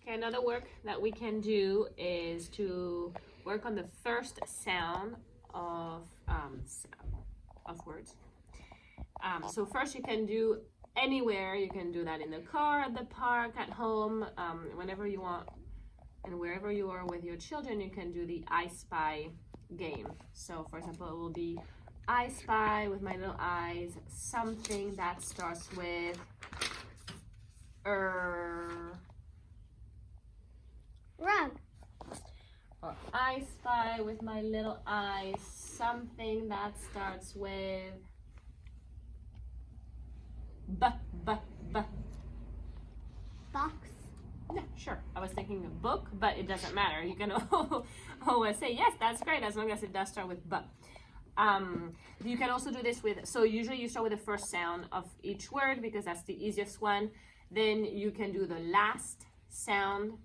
Okay, another work that we can do is to work on the first sound of words. So first you can do anywhere. You can do that in the car, at the park, at home, whenever you want, and wherever you are with your children, you can do the I Spy game. So for example, it will be I spy with my little eyes something that starts with Rug. Or I spy with my little eyes something that starts with b. Box. Yeah, sure. I was thinking a book, but it doesn't matter. You can always say, yes, that's great, as long as it does start with b. You can also do this with, so usually you start with the first sound of each word because that's the easiest one. Then you can do the last sound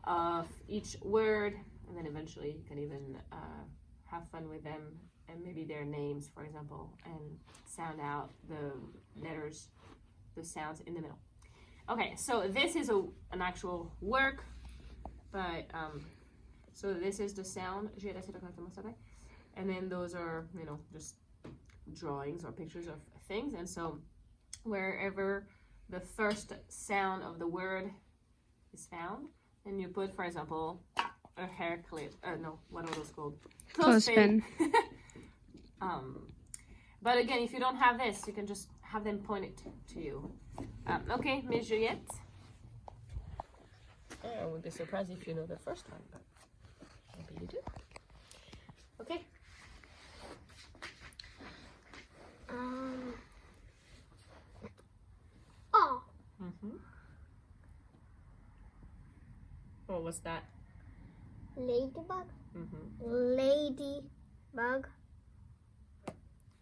of each word, and then eventually you can even have fun with them and maybe their names, for example, and sound out the letters, the sounds in the middle. Okay, so this is an actual work, but so this is the sound. And then those are, you know, just drawings or pictures of things. And so wherever the first sound of the word is found, and you put, for example, a hair clip. No, what are those called? Clothespin. But again, if you don't have this, you can just have them point it to you. Okay, Miss Juliette. I would be surprised if you know the first one, but maybe you do. Okay. Oh. What was that? Ladybug. Ladybug.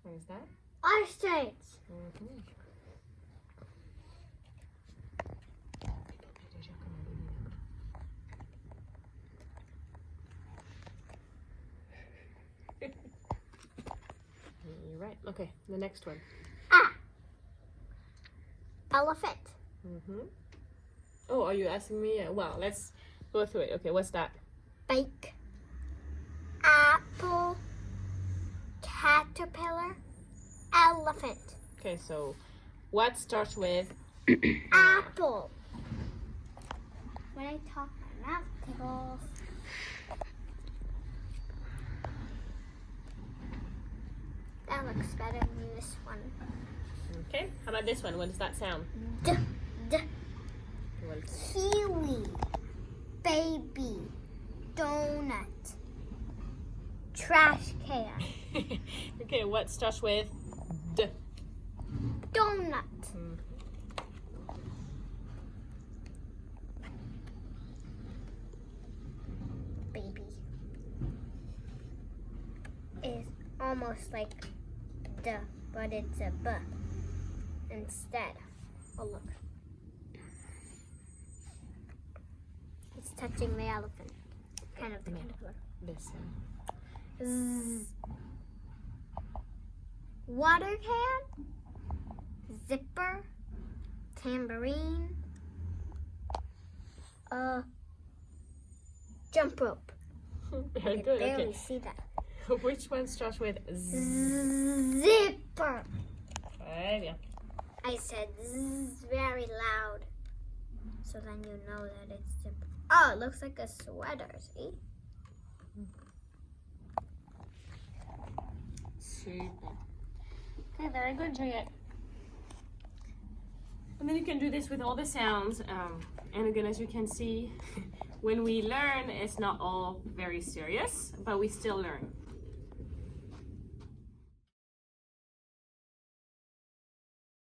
What is that? Ostrich. You're right. Okay, the next one. Elephant. Oh, are you asking me? Well, let's go through it. Okay, what's that? Bike. Apple. Caterpillar. Elephant. Okay, so what starts with Apple. When I talk, my mouth tickles. That looks better than this one. Okay, how about this one? What does that sound? What is Kiwi. Baby. Donut. Trash can. it? Okay, what starts with D? Donut. Baby. Is almost like D, but it's a B instead. Oh, look. It's touching the elephant. Kind of the caterpillar. This. Zzz. Water can, zipper, tambourine, jump rope. Very I good. barely Okay. see that. Which one starts with Z? Zipper. Very bien. I said zzz very loud, so then you know that it's zipper. Oh, it looks like a sweater. See? Super. Okay, very good, Juliette. And then you can do this with all the sounds. And again, as you can see, when we learn, it's not all very serious, but we still learn.